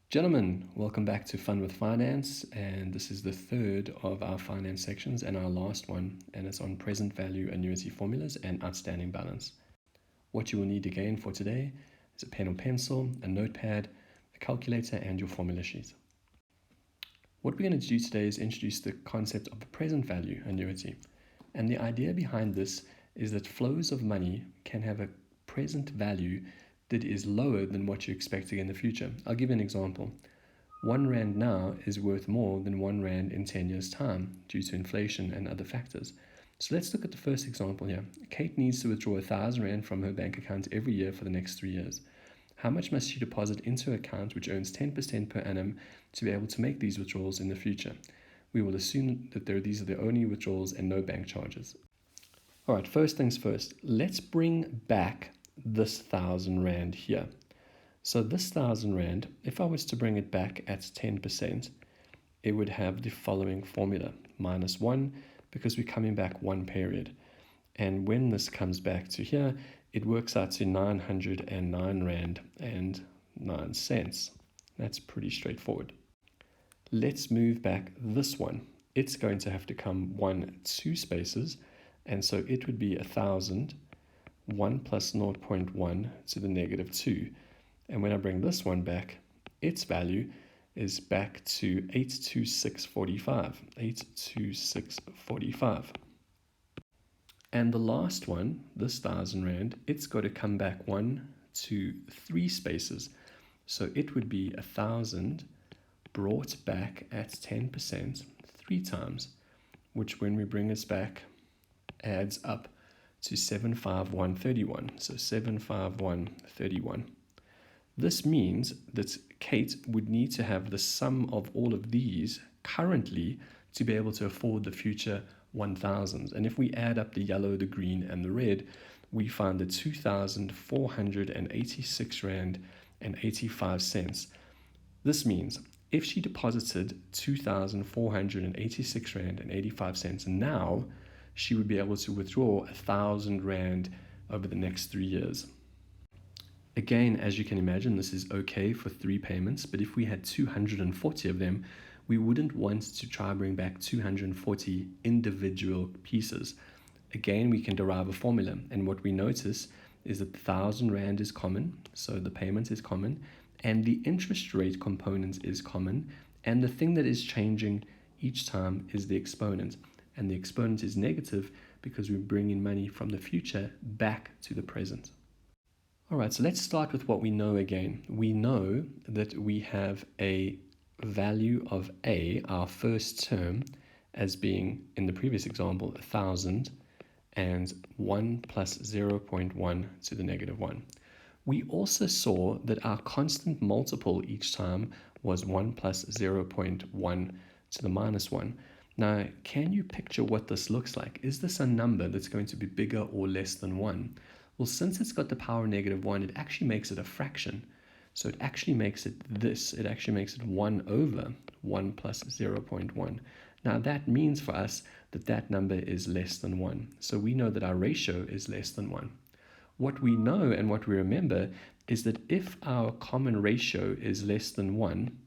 Gentlemen, welcome back to Fun with Finance, and this is the third of our finance sections and our last one, and it's on present value annuity formulas and outstanding balance. What you will need again for today is a pen or pencil, a notepad, a calculator, and your formula sheet. What we're going to do today is introduce the concept of a present value annuity, and the idea behind this is that flows of money can have a present value that is lower than what you're expecting in the future. I'll give you an example. R1 now is worth more than R1 in 10 years' time due to inflation and other factors. So let's look at the first example here. Kate needs to withdraw R1,000 from her bank account every year for the next 3 years. How much must she deposit into an account which earns 10% per annum to be able to make these withdrawals in the future? We will assume that these are the only withdrawals and no bank charges. All right, first things first, let's bring back this R1,000 here. So this R1,000, if I was to bring it back at 10%, it would have the following formula, -1, because we're coming back one period. And when this comes back to here, it works out to R909.09. That's pretty straightforward. Let's move back this one. It's going to have to come 2 spaces, and so it would be 1,000, 1 plus 0.1 to the -2. And when I bring this one back, its value is back to 826.45. 826.45. And the last one, this R1,000, it's got to come back 1 to 3 spaces. So it would be 1,000 brought back at 10% 3 times, which when we bring this back adds up to 751.31. So 751.31. This means that Kate would need to have the sum of all of these currently to be able to afford the future 1,000s. And if we add up the yellow, the green, and the red, we find the 2,486 Rand and 85 cents. This means if she deposited 2,486 Rand and 85 cents now, she would be able to withdraw 1,000 Rand over the next 3 years. Again, as you can imagine, this is okay for 3 payments, but if we had 240 of them, we wouldn't want to try and bring back 240 individual pieces. Again, we can derive a formula, and what we notice is that the 1,000 Rand is common, so the payment is common, and the interest rate component is common, and the thing that is changing each time is the exponent. And the exponent is negative because we're bringing money from the future back to the present. All right, so let's start with what we know again. We know that we have a value of A, our first term, as being, in the previous example, 1,000, and 1 plus 0.1 to the -1. We also saw that our constant multiple each time was 1 plus 0.1 to the -1. Now, can you picture what this looks like? Is this a number that's going to be bigger or less than 1? Well, since it's got the power -1, it actually makes it a fraction. So it actually makes it this. It actually makes it 1 over 1 plus 0.1. Now, that means for us that that number is less than 1. So we know that our ratio is less than 1. What we know and what we remember is that if our common ratio is less than 1,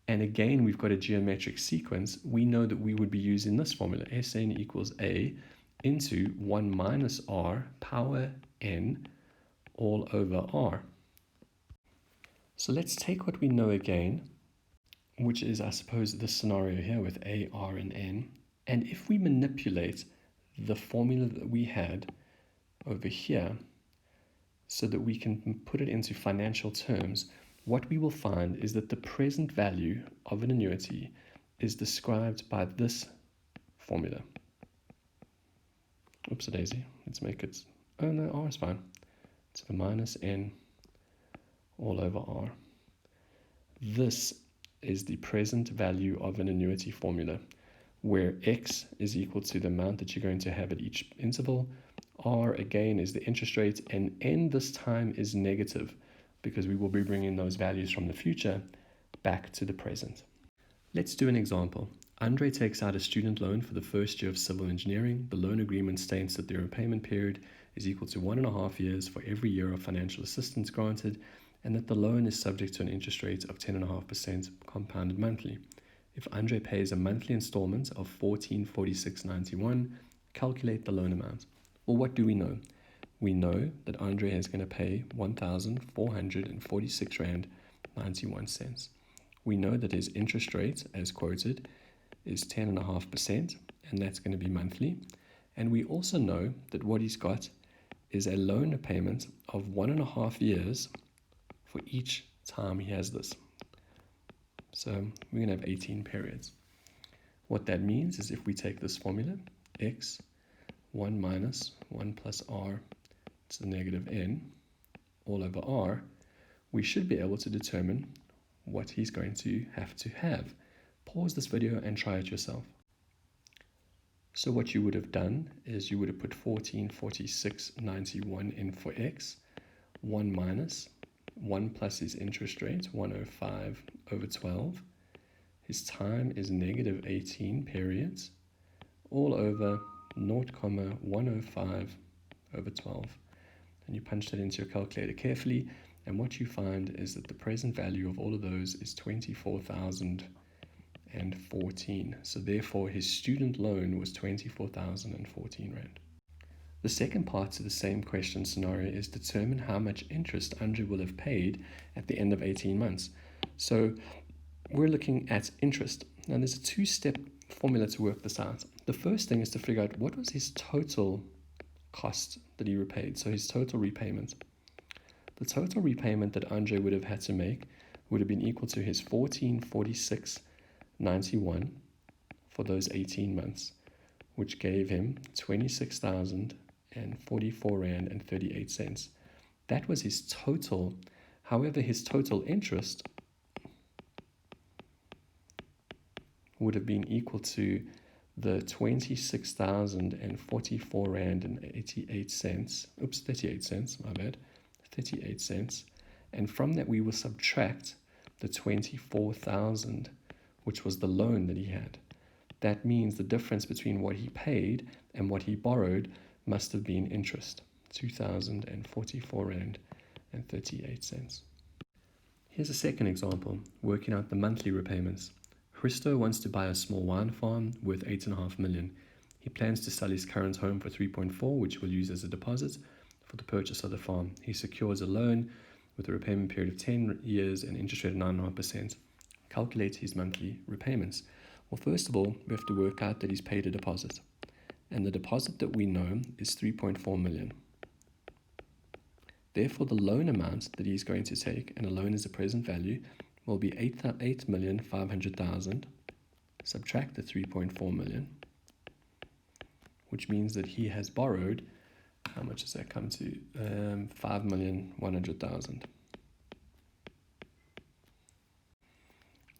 and again, we've got a geometric sequence, we know that we would be using this formula, Sn equals A into 1 minus R power n all over R. So let's take what we know again, which is, I suppose, this scenario here with A, R, and N. And if we manipulate the formula that we had over here so that we can put it into financial terms, what we will find is that the present value of an annuity is described by this formula. Oops, a daisy. Let's make it, oh no, R is fine. To the minus n all over R. This is the present value of an annuity formula, where X is equal to the amount that you're going to have at each interval. R, again, is the interest rate, and N this time is negative, because we will be bringing those values from the future back to the present. Let's do an example. Andre takes out a student loan for the first year of civil engineering. The loan agreement states that the repayment period is equal to 1.5 years for every year of financial assistance granted, and that the loan is subject to an interest rate of 10.5% compounded monthly. If Andre pays a monthly installment of $1446.91, calculate the loan amount. Well, what do we know? We know that Andre is going to pay $1,446.91. We know that his interest rate, as quoted, is 10.5%, and that's going to be monthly. And we also know that what he's got is a loan repayment of 1.5 years for each time he has this. So we're going to have 18 periods. What that means is if we take this formula, x, 1 minus 1 plus r to the negative n all over r, we should be able to determine what he's going to have. Pause this video and try it yourself. So what you would have done is you would have put 1446.91 in for x, 1 minus 1 plus his interest rate, 105 over 12. His time is negative 18 periods, all over 0.105 over 12. And you punch that into your calculator carefully, and what you find is that the present value of all of those is 24,014. So therefore his student loan was 24,014 rand. The second part to the same question scenario is determine how much interest Andre will have paid at the end of 18 months. So we're looking at interest. Now there's a two-step formula to work this out. The first thing is to figure out what was his total cost that he repaid, so his total repayment. The total repayment that Andre would have had to make would have been equal to his 1446.91 for those 18 months, which gave him 26,044 rand and 38 cents. That was his total. However, his total interest would have been equal to the 26,044 rand and 88 cents. 38 cents, my bad. 38 cents. And from that, we will subtract the 24,000, which was the loan that he had. That means the difference between what he paid and what he borrowed must have been interest, 2,044 rand and 38 cents. Here's a second example, working out the monthly repayments. Christo wants to buy a small wine farm worth 8.5 million. He plans to sell his current home for 3.4, which we'll use as a deposit for the purchase of the farm. He secures a loan with a repayment period of 10 years and interest rate of 9.5%. Calculate his monthly repayments. Well, first of all, we have to work out that he's paid a deposit. And the deposit that we know is 3.4 million. Therefore, the loan amount that he's going to take, and a loan is a present value, will be 8,500,000, subtract the 3.4 million, which means that he has borrowed, how much does that come to? 5,100,000.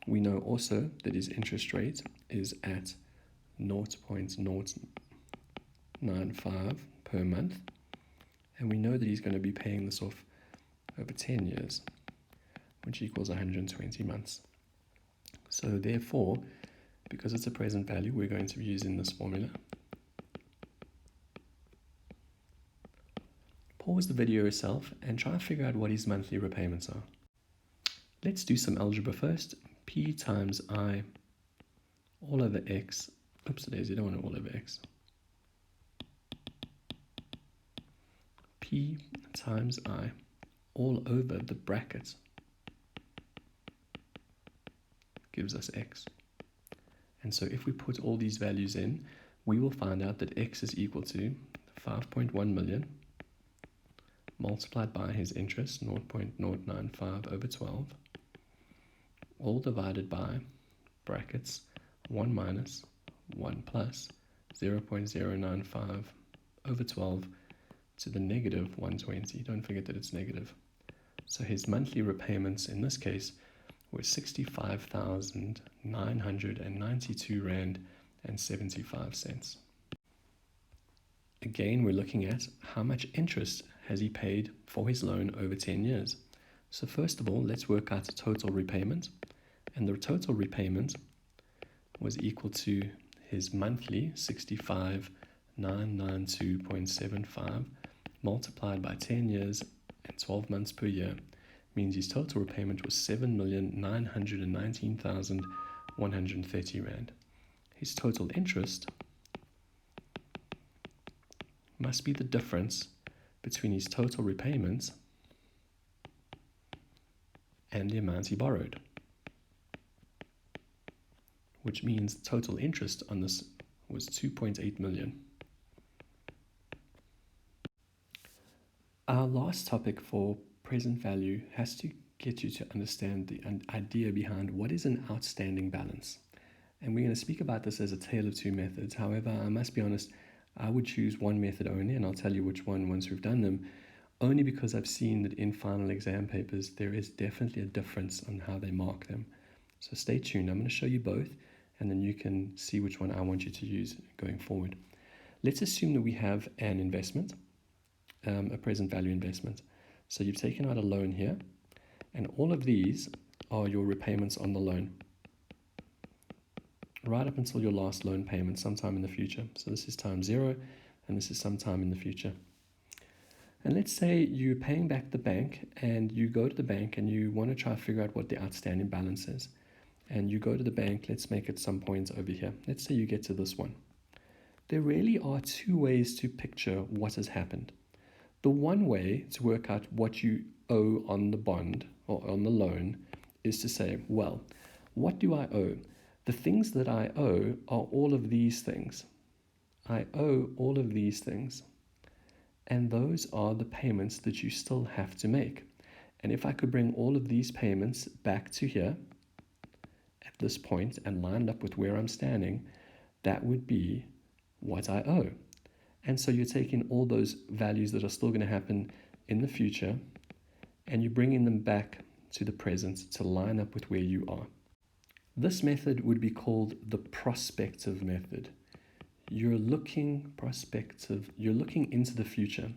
We know also that his interest rate is at 0.095 per month, and we know that he's going to be paying this off over 10 years, which equals 120 months. So therefore, because it's a present value, we're going to be using this formula. Pause the video yourself and try and figure out what his monthly repayments are. Let's do some algebra first. P times I all over x. Oops, daisy, I don't want it all over x. P times I all over the bracket gives us x. And so if we put all these values in, we will find out that x is equal to 5.1 million multiplied by his interest, 0.095 over 12, all divided by brackets 1 minus 1 plus 0.095 over 12 to the negative 120. Don't forget that it's negative. So his monthly repayments in this case were 65,992 rand and 75 cents. Again, we're looking at how much interest has he paid for his loan over 10 years. So first of all, let's work out the total repayment. And the total repayment was equal to his monthly 65,992.75 multiplied by 10 years and 12 months per year. means his total repayment was 7,919,130 Rand. His total interest must be the difference between his total repayments and the amount he borrowed, which means total interest on this was 2.8 million. Our last topic for present value has to get you to understand the idea behind what is an outstanding balance. And we're going to speak about this as a tale of two methods. However, I must be honest, I would choose one method only, and I'll tell you which one once we've done them, only because I've seen that in final exam papers, there is definitely a difference on how they mark them. So stay tuned. I'm going to show you both, and then you can see which one I want you to use going forward. Let's assume that we have an investment, a present value investment. So you've taken out a loan here, and all of these are your repayments on the loan, right up until your last loan payment sometime in the future. So this is time 0, and this is sometime in the future. And let's say you're paying back the bank, and you go to the bank and you want to try to figure out what the outstanding balance is. And you go to the bank, let's make it some points over here. Let's say you get to this one. There really are two ways to picture what has happened. The one way to work out what you owe on the bond or on the loan is to say, well, what do I owe? The things that I owe are all of these things. I owe all of these things. And those are the payments that you still have to make. And if I could bring all of these payments back to here at this point and line up with where I'm standing, that would be what I owe. And so you're taking all those values that are still going to happen in the future, and you're bringing them back to the present to line up with where you are. This method would be called the prospective method. You're looking into the future.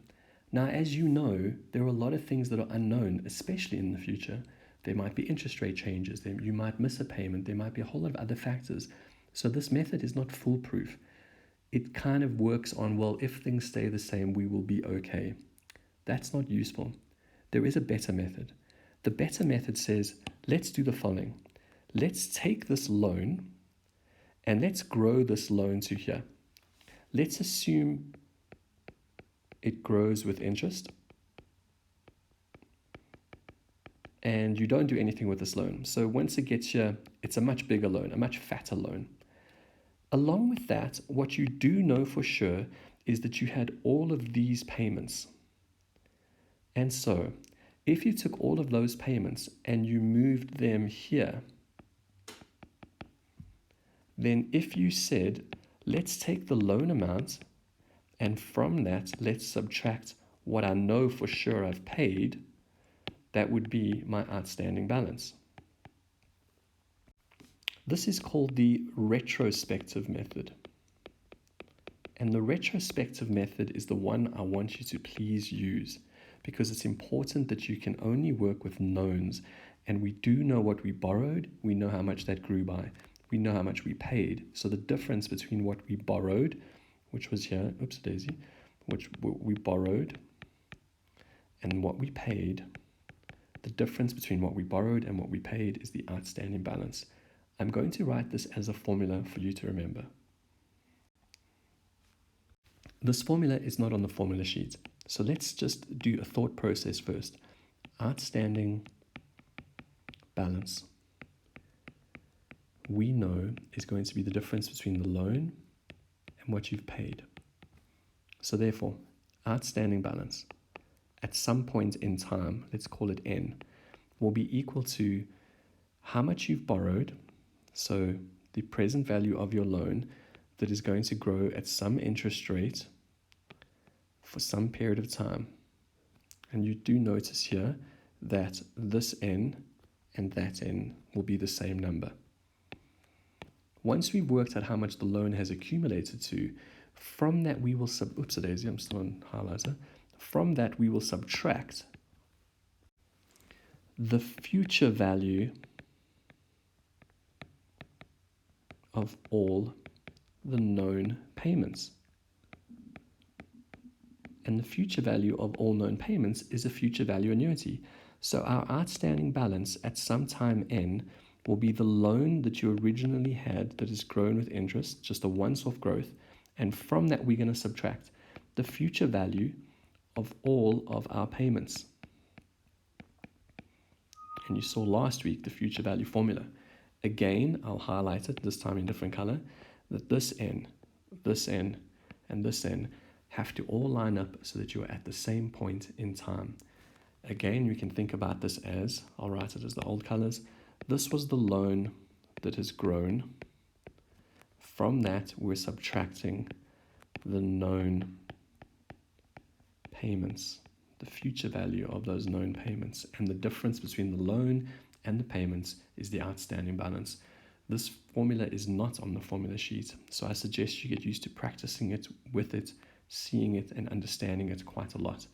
Now, as you know, there are a lot of things that are unknown, especially in the future. There might be interest rate changes, you might miss a payment, there might be a whole lot of other factors. So this method is not foolproof. It kind of works on, well, if things stay the same, we will be okay. That's not useful. There is a better method. The better method says, let's do the following. Let's take this loan and let's grow this loan to here. Let's assume it grows with interest and you don't do anything with this loan. So once it gets here, it's a much bigger loan, a much fatter loan. Along with that, what you do know for sure is that you had all of these payments. And so, if you took all of those payments and you moved them here, then if you said, let's take the loan amount, and from that, let's subtract what I know for sure I've paid, that would be my outstanding balance. This is called the retrospective method. And the retrospective method is the one I want you to please use, because it's important that you can only work with knowns. And we do know what we borrowed, we know how much that grew by, we know how much we paid. So the difference between what we borrowed, which was here, which we borrowed, and what we paid, the difference between what we borrowed and what we paid is the outstanding balance. I'm going to write this as a formula for you to remember. This formula is not on the formula sheet. So let's just do a thought process first. Outstanding balance, we know, is going to be the difference between the loan and what you've paid. So therefore, outstanding balance at some point in time, let's call it N, will be equal to how much you've borrowed, so the present value of your loan that is going to grow at some interest rate for some period of time. And you do notice here that this N and that N will be the same number. Once we've worked out how much the loan has accumulated to, from that we will I'm still on highlighter. From that we will subtract the future value of all the known payments. And the future value of all known payments is a future value annuity. So our outstanding balance at some time n will be the loan that you originally had that has grown with interest, just a once-off growth, and from that we're going to subtract the future value of all of our payments. And you saw last week the future value formula. Again, I'll highlight it, this time in different color, that this n, and this n have to all line up so that you're at the same point in time. Again, we can think about this as, I'll write it as the old colors, this was the loan that has grown. From that, we're subtracting the known payments, the future value of those known payments, and the difference between the loan and the payments is the outstanding balance. This formula is not on the formula sheet, so I suggest you get used to practicing it with it, seeing it, and understanding it quite a lot.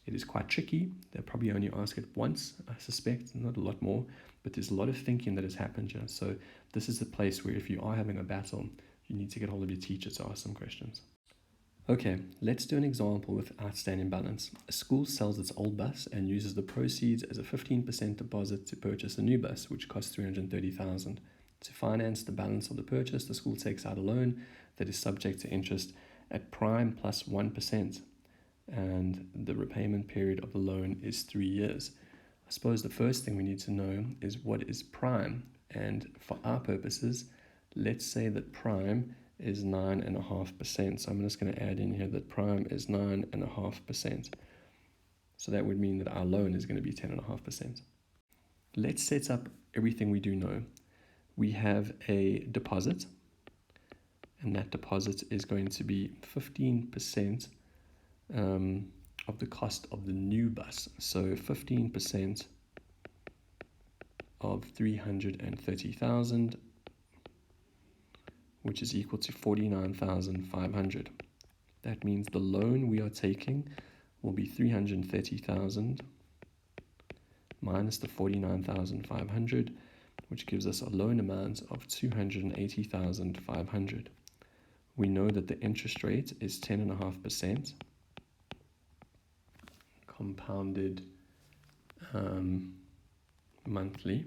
It is quite tricky. They'll probably only ask it once, I suspect, not a lot more, but there's a lot of thinking that has happened here. So this is the place where if you are having a battle, you need to get hold of your teacher to ask some questions. Okay, let's do an example with outstanding balance. A school sells its old bus and uses the proceeds as a 15% deposit to purchase a new bus, which costs $330,000. To finance the balance of the purchase, the school takes out a loan that is subject to interest at prime plus 1%. And the repayment period of the loan is 3 years. I suppose the first thing we need to know is what is prime. And for our purposes, let's say that prime is 9.5%. So I'm just going to add in here that prime is 9.5%. So that would mean that our loan is going to be 10.5%. Let's set up everything we do know. We have a deposit, and that deposit is going to be 15% of the cost of the new bus. So 15% of 330,000, which is equal to 49,500. That means the loan we are taking will be 330,000 minus the 49,500, which gives us a loan amount of 280,500. We know that the interest rate is 10.5%. Compounded monthly,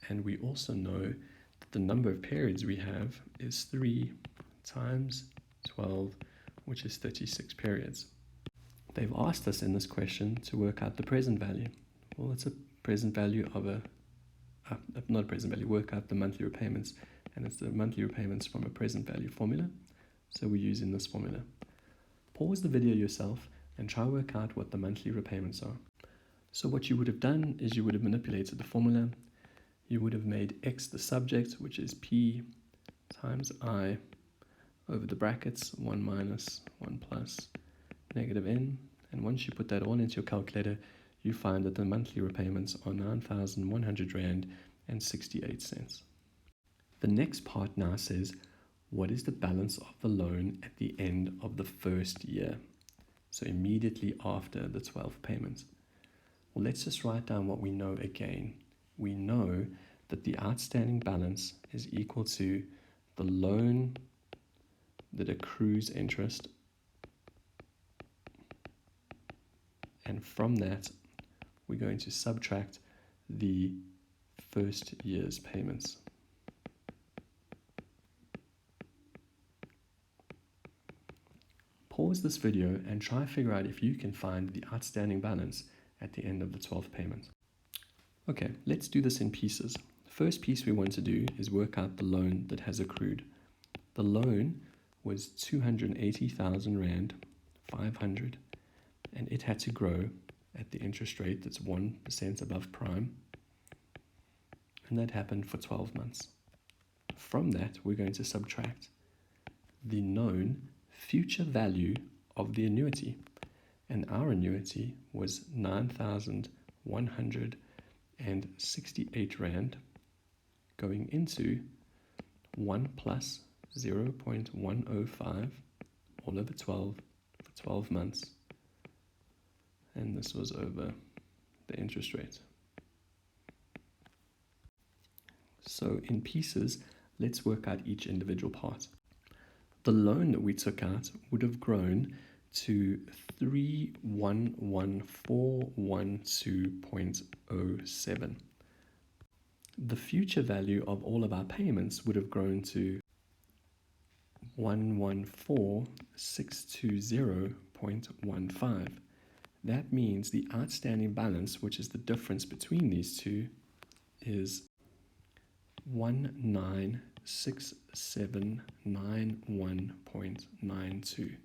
and we also know that the number of periods we have is 3 times 12, which is 36 periods. They've asked us in this question to work out the present value. Well, it's a present value of not a present value, work out the monthly repayments, and it's the monthly repayments from a present value formula, so we're using this formula. Pause the video yourself and try work out what the monthly repayments are. So what you would have done is you would have manipulated the formula. You would have made x the subject, which is p times I over the brackets, 1 minus 1 plus negative n. And once you put that all into your calculator, you find that the monthly repayments are 9,100 Rand and 68 cents. The next part now says, what is the balance of the loan at the end of the first year? So immediately after the 12 payments. Well, let's just write down what we know again. We know that the outstanding balance is equal to the loan that accrues interest, and from that we're going to subtract the first year's payments. Pause this video and try figure out if you can find the outstanding balance at the end of the 12th payment. Okay, let's do this in pieces. The first piece we want to do is work out the loan that has accrued. The loan was 280,000 Rand, 500, and it had to grow at the interest rate that's 1% above prime, and that happened for 12 months. From that, we're going to subtract the known future value of the annuity, and our annuity was 9,168 Rand going into 1 plus 0.105 all over 12 for 12 months, and this was over the interest rate. So in pieces, let's work out each individual part. The loan that we took out would have grown to 311,412.07. The future value of all of our payments would have grown to 114,620.15. That means the outstanding balance, which is the difference between these two, is 196791.92.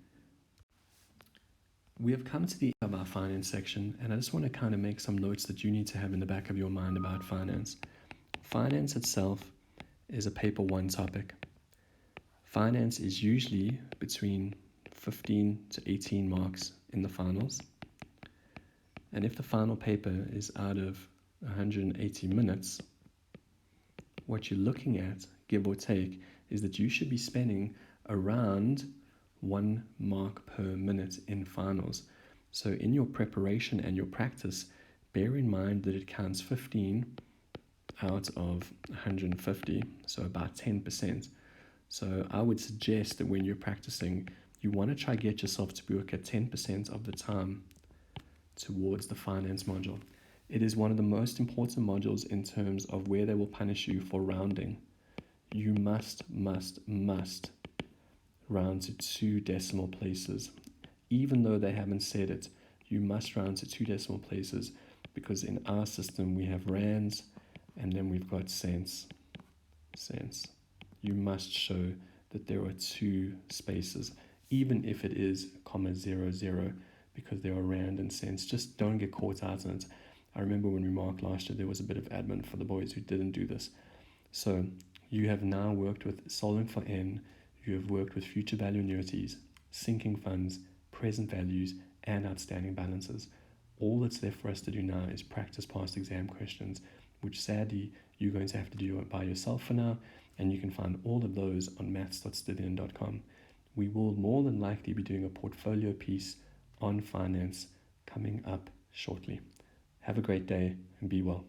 We have come to the end of our finance section, and I just want to kind of make some notes that you need to have in the back of your mind about finance. Finance itself is a paper one topic. Finance is usually between 15 to 18 marks in the finals. And if the final paper is out of 180 minutes, what you're looking at, give or take, is that you should be spending around 1 mark per minute in finals. So in your preparation and your practice, bear in mind that it counts 15 out of 150, so about 10%. So I would suggest that when you're practicing, you want to try to get yourself to work at 10% of the time towards the finance module. It is one of the most important modules in terms of where they will punish you for rounding. You must round to 2 decimal places. Even though they haven't said it, you must round to 2 decimal places, because in our system we have rands and then we've got cents. You must show that there are 2 spaces, even if it is .00, because there are rand and cents. Just don't get caught out in it. I remember when we marked last year, there was a bit of admin for the boys who didn't do this. So you have now worked with solving for N, you have worked with future value annuities, sinking funds, present values, and outstanding balances. All that's left for us to do now is practice past exam questions, which sadly you're going to have to do by yourself for now, and you can find all of those on maths.stillion.com. We will more than likely be doing a portfolio piece on finance coming up shortly. Have a great day and be well.